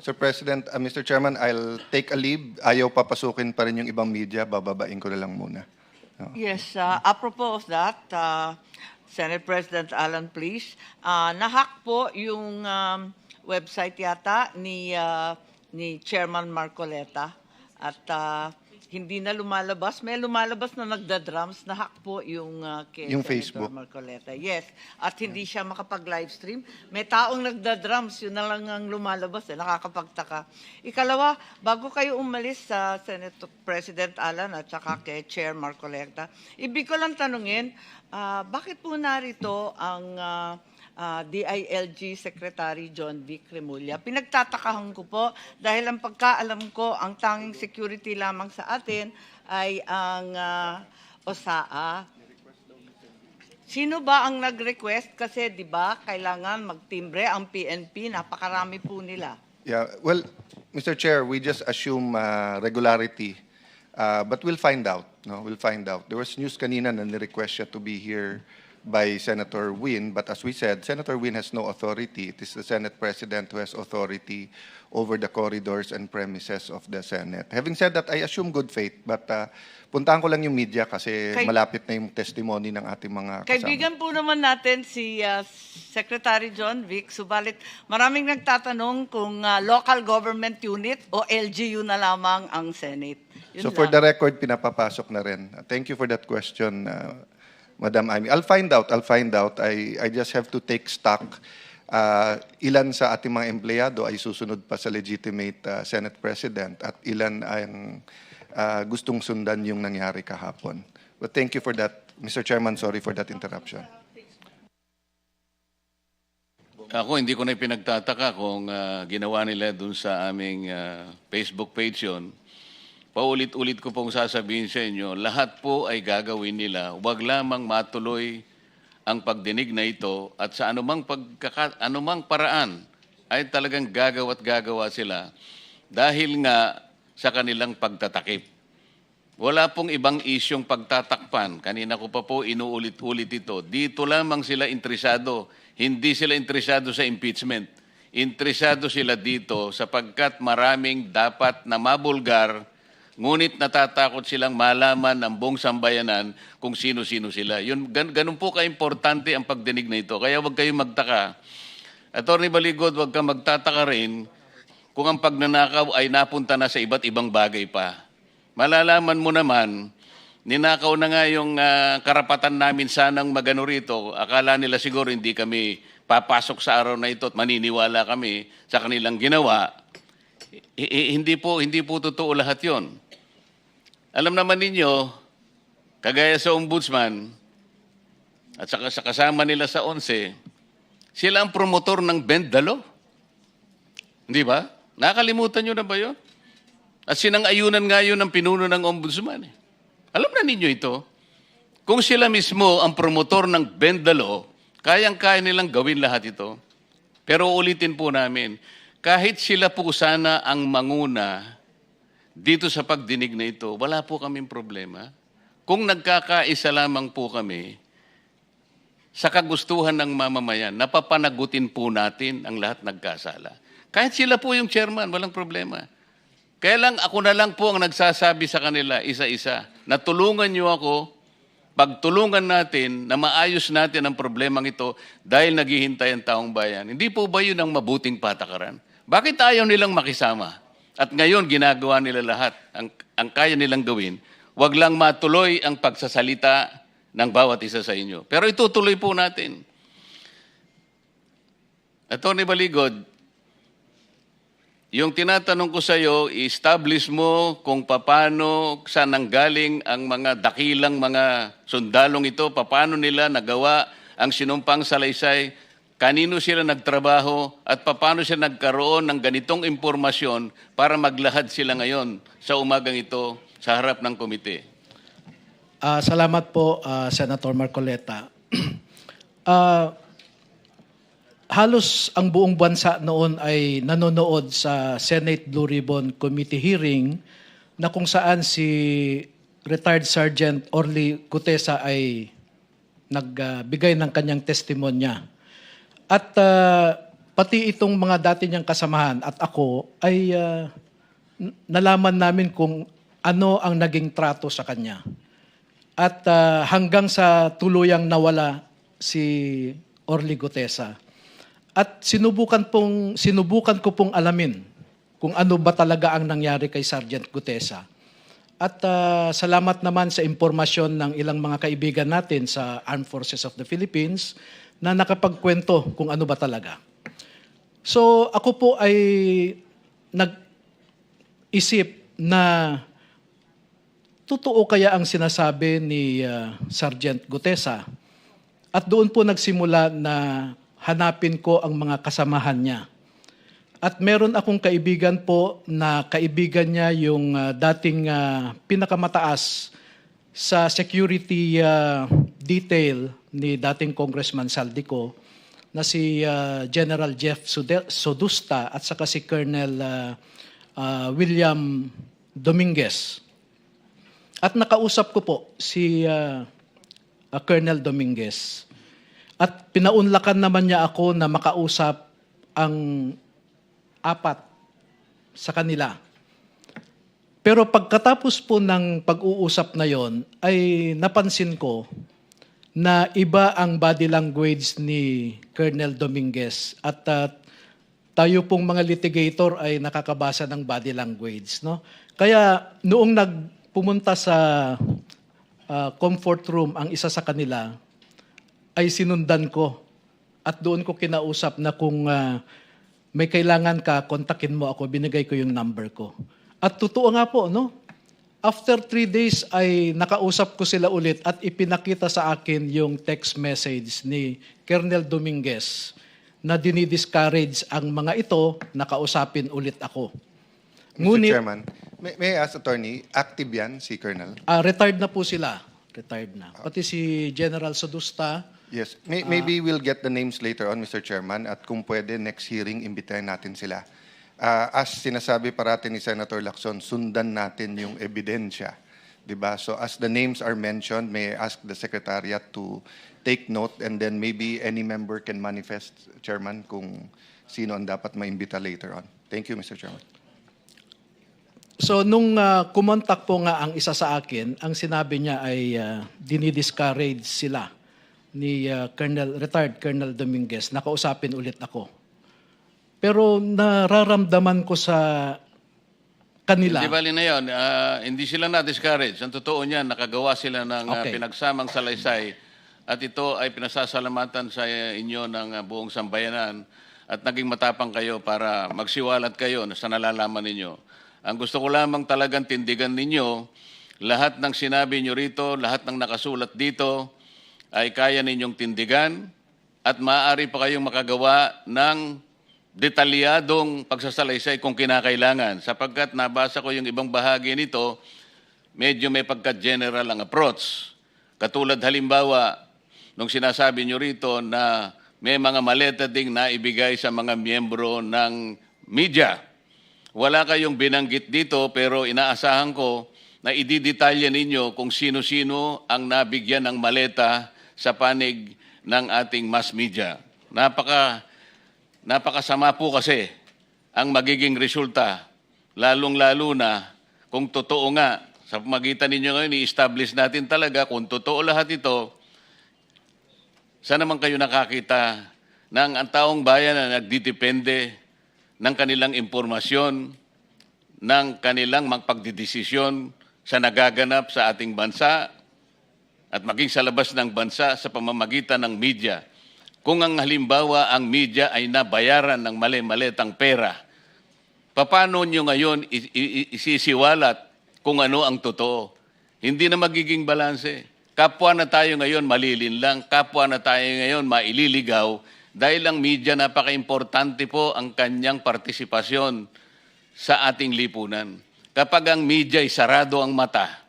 Sir President, Mr. Chairman, I'll take a leave. Ayaw papasukin pa rin yung ibang media. Bababain ko na lang muna. Yes, apropos of that, Senate President Alan, please, nahack po yung website yata ni Chairman Marcoleta at hindi na lumalabas. May lumalabas na nagda-drums, nahack po yung kay Yung Senator Facebook. Marcoleta. Yes, at hindi siya makapag-livestream. May taong nagda-drums, yun na lang ang lumalabas, nakakapagtaka. Ikalawa, bago kayo umalis sa Senate President Alan at saka kay Chair Marcoleta, ibig ko lang tanungin, bakit po narito ang DILG Secretary John Vic Remulla? Pinagtatakahan ko po dahil ang pagkaalam ko, ang tanging security lamang sa atin ay ang OSAA. Sino ba ang nag-request? Kasi di ba kailangan magtimbre ang PNP, napakarami po nila. Yeah, well, Mr. Chair, we just assume regularity. But we'll find out. No, we'll find out. There was news kanina na ni-request siya to be here by Senator Win, but as we said, Senator Win has no authority. It is the Senate President who has authority over the corridors and premises of the Senate. Having said that, I assume good faith, but puntahan ko lang yung media kasi malapit na yung testimony ng ating mga kasama. Kaibigan po naman natin si Secretary John Vic, subalit maraming nagtatanong kung local government unit o LGU na lamang ang Senate. Yun So for lang. the record, pinapapasok na rin. Thank you for that question, Madam Amy. I'll find out. I just have to take stock. Ilan sa ating mga empleyado ay susunod pa sa legitimate Senate President at ilan ang gustong sundan yung nangyari kahapon. But thank you for that, Mr. Chairman. Sorry for that interruption. Ako, hindi ko na pinagtataka kung ginawa nila dun sa aming Facebook page yun. Paulit-ulit ko pong sasabihin sa inyo, lahat po ay gagawin nila. Huwag lamang matuloy ang pagdinig na ito at sa anumang paraan ay talagang gagawa sila dahil nga sa kanilang pagtatakip. Wala pong ibang isyong pagtatakpan. Kanina ko pa po inuulit-ulit ito. Dito lamang sila interesado. Hindi sila interesado sa impeachment. Interesado sila dito sapagkat maraming dapat na mabulgar. Ngunit natatakot silang malaman ng buong sambayanan kung sino-sino sila. Ganun po ka-importante ang pagdinig na ito. Kaya huwag kayong magtaka. Attorney Baligod, huwag kang magtataka rin kung ang pagnanakaw ay napunta na sa iba't ibang bagay pa. Malalaman mo naman, ninakaw na nga yung karapatan namin sanang magano rito. Akala nila siguro hindi kami papasok sa araw na ito at maniniwala kami sa kanilang ginawa. Hindi po totoo lahat yon. Alam naman ninyo, kagaya sa ombudsman at saka sa kasama nila sa 11, sila ang promotor ng bend the law. Hindi ba? Nakalimutan nyo na ba yun? At sinang-ayunan nga yun ng pinuno ng ombudsman. Alam na ninyo ito. Kung sila mismo ang promotor ng bend the law, kayang-kaya nilang gawin lahat ito. Pero ulitin po namin, kahit sila po sana ang manguna dito sa pagdinig na ito, wala po kaming problema. Kung nagkakaisa lamang po kami sa kagustuhan ng mamamayan, napapanagutin po natin ang lahat nagkasala. Kahit sila po yung chairman, walang problema. Kaya lang ako na lang po ang nagsasabi sa kanila, isa-isa, na tulungan niyo ako, pagtulungan natin na maayos natin ang problemang ito dahil naghihintay ang taong bayan. Hindi po ba yun ang mabuting patakaran? Bakit ayaw nilang makisama? At ngayon, ginagawa nila lahat. Ang kaya nilang gawin, wag lang matuloy ang pagsasalita ng bawat isa sa inyo. Pero itutuloy po natin. Attorney Baligod, yung tinatanong ko sa iyo, i-establish mo kung paano, saan nanggaling ang mga dakilang mga sundalong ito, paano nila nagawa ang sinumpang salaysay, kanino sila nagtrabaho at paano sila nagkaroon ng ganitong impormasyon para maglahad sila ngayon sa umagang ito sa harap ng komite. Salamat po, Senator Marcoleta. Halos ang buong bansa noon ay nanonood sa Senate Blue Ribbon Committee hearing na kung saan si retired Sergeant Orly Gutesa ay nagbigay ng kanyang testimonya. At pati itong mga dati niyang kasamahan at ako ay nalaman namin kung ano ang naging trato sa kanya. At hanggang sa tuluyang nawala si Orly Gutesa. At sinubukan ko pong alamin kung ano ba talaga ang nangyari kay Sergeant Gutesa. At salamat naman sa impormasyon ng ilang mga kaibigan natin sa Armed Forces of the Philippines na nakapagkwento kung ano ba talaga. So ako po ay nag-isip na totoo kaya ang sinasabi ni Sergeant Gutesa. At doon po nagsimula na hanapin ko ang mga kasamahan niya. At meron akong kaibigan po na kaibigan niya yung dating pinakamataas sa security detail ni dating Congressman Saldico na si General Jeff Sodusta at saka si Colonel William Dominguez. At nakausap ko po si Colonel Dominguez. At pinaunlakan naman niya ako na makausap ang 4 sa kanila. Pero pagkatapos po ng pag-uusap na yon, ay napansin ko na iba ang body language ni Colonel Dominguez. At tayo pong mga litigator ay nakakabasa ng body language. No? Kaya noong pumunta sa comfort room ang isa sa kanila, ay sinundan ko. At doon ko kinausap na kung may kailangan ka, kontakin mo ako, binigay ko yung number ko. At totoo nga po, no? After 3 days ay nakausap ko sila ulit at ipinakita sa akin yung text message ni Colonel Dominguez na dinidiscourage ang mga ito na kausapin ulit ako. Mr. Chairman, may I ask, Attorney, active yan si Colonel? Retired na po sila. Retired na. Pati si General Sodusta. Yes. Maybe we'll get the names later on, Mr. Chairman, at kung pwede, next hearing, imbitahin natin sila. As sinasabi parati ni Senator Lacson, sundan natin yung ebidensya. Diba? So as the names are mentioned, may I ask the Secretariat to take note and then maybe any member can manifest, Chairman, kung sino ang dapat maimbita later on. Thank you, Mr. Chairman. So nung kumontak po nga ang isa sa akin, ang sinabi niya ay dinidiscourage sila ni retired Colonel Dominguez, nakausapin ulit ako. Pero nararamdaman ko sa kanila. Hindi bali na yun. Hindi sila na-discourage. Ang totoo niyan, nakagawa sila ng Okay. pinagsamang salaysay at ito ay pinasasalamatan sa inyo ng buong sambayanan at naging matapang kayo para magsiwalat kayo sa nalalaman ninyo. Ang gusto ko lamang talagang tindigan ninyo, lahat ng sinabi nyo rito, lahat ng nakasulat dito, ay kaya ninyong tindigan at maaari pa kayong makagawa ng detalyadong pagsasalaysay kung kinakailangan. Sapagkat nabasa ko yung ibang bahagi nito, medyo may pagka-general ang approach. Katulad halimbawa, nung sinasabi nyo rito na may mga maleta ding naibigay sa mga miyembro ng media. Wala kayong binanggit dito pero inaasahan ko na ididetalya ninyo kung sino-sino ang nabigyan ng maleta sa panig ng ating mass media. Napakasama po kasi ang magiging resulta, lalong-lalo na kung totoo nga, sa pamagitan ninyo ngayon, i-establish natin talaga kung totoo lahat ito, saan naman kayo nakakita ng ang taong bayan na nagdidepende ng kanilang impormasyon, ng kanilang magpagdidesisyon sa nagaganap sa ating bansa, at maging sa labas ng bansa sa pamamagitan ng media. Kung ang halimbawa ang media ay nabayaran ng mali-malitang pera, paano nyo ngayon isisiwalat kung ano ang totoo? Hindi na magiging balanse. Kapwa na tayo ngayon malilinlang, kapwa na tayo ngayon maililigaw dahil ang media napaka-importante po ang kanyang partisipasyon sa ating lipunan. Kapag ang media ay sarado ang mata,